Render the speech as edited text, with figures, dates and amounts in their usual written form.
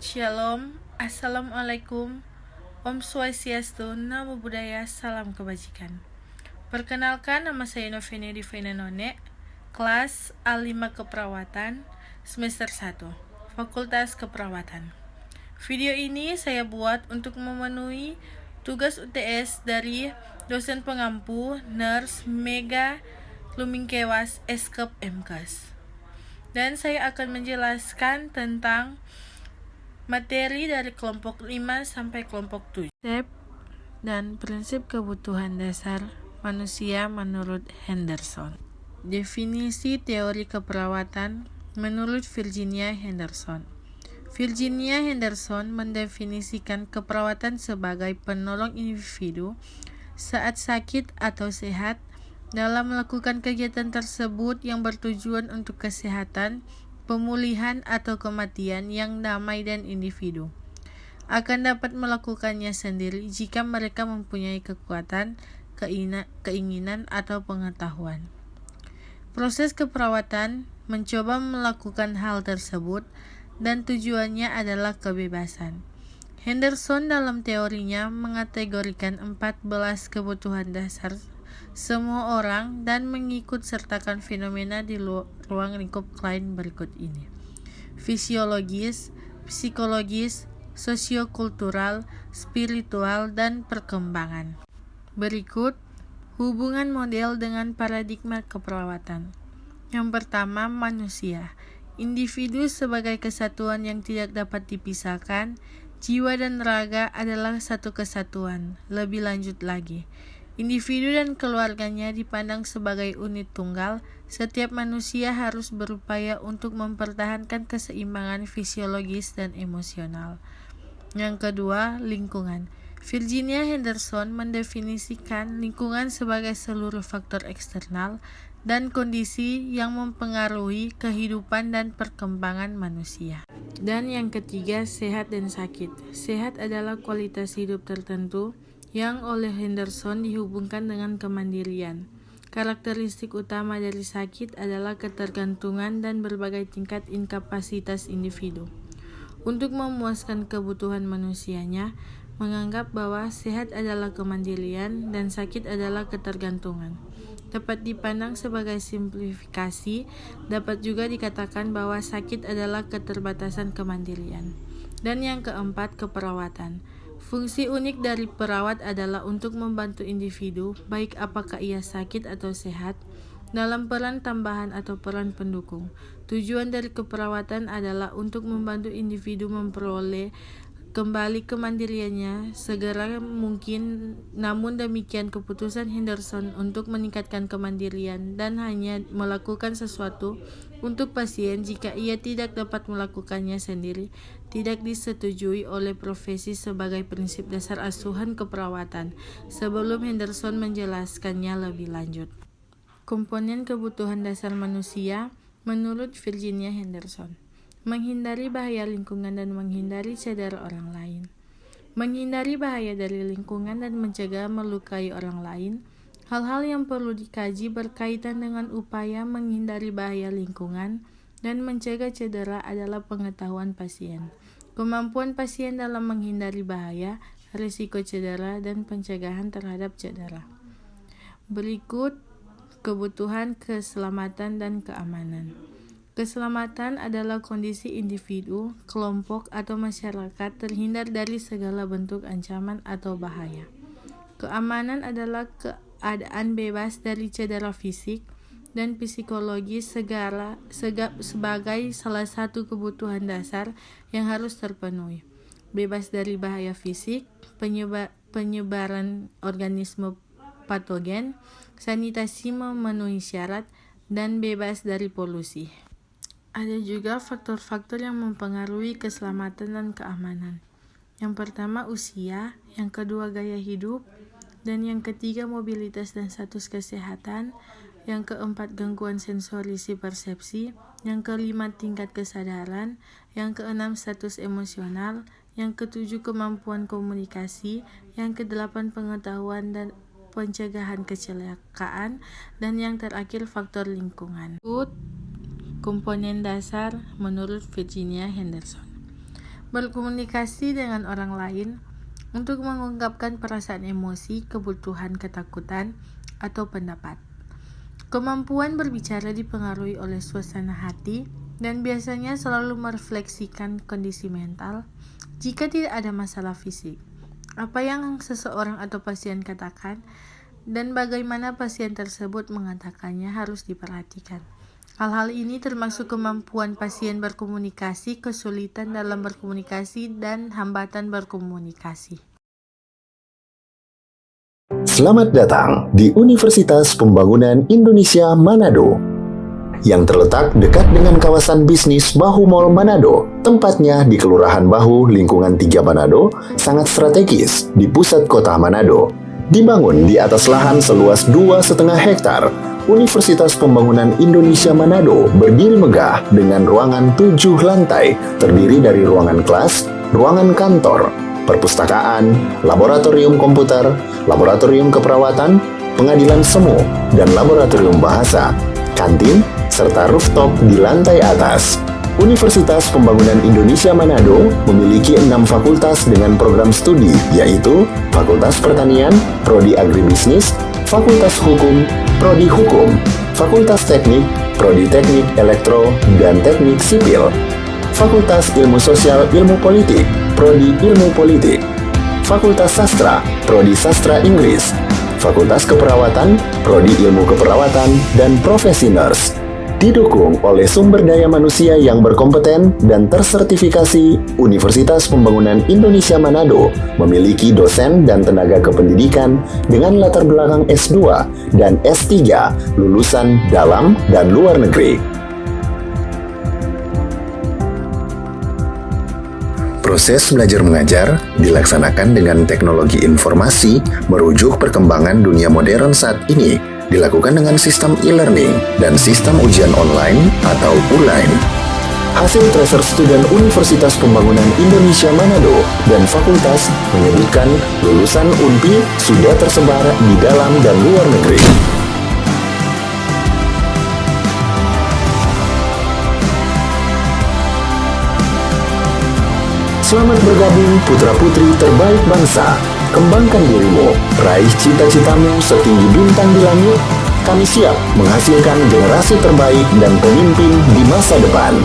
Shalom, Assalamualaikum, Om Swastiastu, Namo Buddhaya, Salam Kebajikan. Perkenalkan, nama saya Novena Divina None, kelas A5 Keperawatan, semester 1, Fakultas Keperawatan. Video ini saya buat untuk memenuhi tugas UTS dari dosen pengampu Nurse Mega Lumingkewas Eskep Mkes. Dan saya akan menjelaskan tentang materi dari kelompok 5 sampai kelompok 7. Konsep dan prinsip kebutuhan dasar manusia menurut Henderson. Definisi teori keperawatan menurut Virginia Henderson. Virginia Henderson mendefinisikan keperawatan sebagai penolong individu saat sakit atau sehat dalam melakukan kegiatan tersebut yang bertujuan untuk kesehatan, pemulihan atau kematian yang damai dan individu akan dapat melakukannya sendiri jika mereka mempunyai kekuatan, keinginan atau pengetahuan. Proses keperawatan mencoba melakukan hal tersebut dan tujuannya adalah kebebasan. Henderson dalam teorinya mengategorikan 14 kebutuhan dasar semua orang dan mengikut sertakan fenomena di ruang lingkup Klein berikut ini: fisiologis, psikologis, sosiokultural, spiritual, dan perkembangan. Berikut hubungan model dengan paradigma keperawatan. Yang pertama, manusia. Individu sebagai kesatuan yang tidak dapat dipisahkan. Jiwa dan raga adalah satu kesatuan. Lebih lanjut lagi, individu dan keluarganya dipandang sebagai unit tunggal. Setiap manusia harus berupaya untuk mempertahankan keseimbangan fisiologis dan emosional. Yang kedua, lingkungan. Virginia Henderson mendefinisikan lingkungan sebagai seluruh faktor eksternal dan kondisi yang mempengaruhi kehidupan dan perkembangan manusia. Dan yang ketiga, sehat dan sakit. Sehat adalah kualitas hidup tertentu yang oleh Henderson dihubungkan dengan kemandirian. Karakteristik utama dari sakit adalah ketergantungan dan berbagai tingkat inkapasitas individu untuk memuaskan kebutuhan manusianya, menganggap bahwa sehat adalah kemandirian dan sakit adalah ketergantungan. Dapat dipandang sebagai simplifikasi, dapat juga dikatakan bahwa sakit adalah keterbatasan kemandirian. Dan yang keempat, keperawatan. Fungsi unik dari perawat adalah untuk membantu individu, baik apakah ia sakit atau sehat, dalam peran tambahan atau peran pendukung. Tujuan dari keperawatan adalah untuk membantu individu memperoleh kembali kemandiriannya segera mungkin. Namun demikian, keputusan Henderson untuk meningkatkan kemandirian dan hanya melakukan sesuatu untuk pasien jika ia tidak dapat melakukannya sendiri tidak disetujui oleh profesi sebagai prinsip dasar asuhan keperawatan sebelum Henderson menjelaskannya lebih lanjut. Komponen kebutuhan dasar manusia menurut Virginia Henderson: menghindari bahaya lingkungan dan menghindari cedera orang lain. Menghindari bahaya dari lingkungan dan mencegah melukai orang lain. Hal-hal yang perlu dikaji berkaitan dengan upaya menghindari bahaya lingkungan dan mencegah cedera adalah pengetahuan pasien, kemampuan pasien dalam menghindari bahaya, risiko cedera, dan pencegahan terhadap cedera. Berikut kebutuhan keselamatan dan keamanan. Keselamatan adalah kondisi individu, kelompok, atau masyarakat terhindar dari segala bentuk ancaman atau bahaya. Keamanan adalah keadaan bebas dari cedera fisik dan psikologis sebagai salah satu kebutuhan dasar yang harus terpenuhi. Bebas dari bahaya fisik, penyebaran organisme patogen, sanitasi memenuhi syarat, dan bebas dari polusi. Ada juga faktor-faktor yang mempengaruhi keselamatan dan keamanan. Yang pertama, usia, yang kedua, gaya hidup, dan yang ketiga, mobilitas dan status kesehatan, yang keempat, gangguan sensorisi persepsi, yang kelima, tingkat kesadaran, yang keenam, status emosional, yang ketujuh, kemampuan komunikasi, yang kedelapan, pengetahuan dan pencegahan kecelakaan, dan yang terakhir, faktor lingkungan. Komponen dasar menurut Virginia Henderson: berkomunikasi dengan orang lain untuk mengungkapkan perasaan emosi, kebutuhan, ketakutan, atau pendapat. Kemampuan berbicara dipengaruhi oleh suasana hati dan biasanya selalu merefleksikan kondisi mental jika tidak ada masalah fisik. Apa yang seseorang atau pasien katakan dan bagaimana pasien tersebut mengatakannya harus diperhatikan. Hal-hal ini termasuk kemampuan pasien berkomunikasi, kesulitan dalam berkomunikasi, dan hambatan berkomunikasi. Selamat datang di Universitas Pembangunan Indonesia Manado yang terletak dekat dengan kawasan bisnis Bahu Mall Manado. Tempatnya di Kelurahan Bahu, lingkungan 3 Manado, sangat strategis di pusat kota Manado. Dibangun di atas lahan seluas 2,5 hektar, Universitas Pembangunan Indonesia Manado berdiri megah dengan ruangan 7 lantai, terdiri dari ruangan kelas, ruangan kantor, perpustakaan, laboratorium komputer, laboratorium keperawatan, pengadilan semu, dan laboratorium bahasa, kantin, serta rooftop di lantai atas. Universitas Pembangunan Indonesia Manado memiliki 6 fakultas dengan program studi, yaitu Fakultas Pertanian, Prodi Agribisnis, Fakultas Hukum, Prodi Hukum, Fakultas Teknik, Prodi Teknik Elektro dan Teknik Sipil, Fakultas Ilmu Sosial Ilmu Politik, Prodi Ilmu Politik, Fakultas Sastra, Prodi Sastra Inggris, Fakultas Keperawatan, Prodi Ilmu Keperawatan, dan Profesi Nurse. Didukung oleh sumber daya manusia yang berkompeten dan tersertifikasi, Universitas Pembangunan Indonesia Manado memiliki dosen dan tenaga kependidikan dengan latar belakang S2 dan S3 lulusan dalam dan luar negeri. Proses belajar mengajar dilaksanakan dengan teknologi informasi merujuk perkembangan dunia modern saat ini, dilakukan dengan sistem e-learning dan sistem ujian online atau ULAIN. Hasil tracer student Universitas Pembangunan Indonesia Manado dan fakultas menyebutkan lulusan UNPI sudah tersebar di dalam dan luar negeri. Selamat bergabung putra-putri terbaik bangsa. Kembangkan dirimu, raih cita-citamu setinggi bintang di langit. Kami siap menghasilkan generasi terbaik dan pemimpin di masa depan.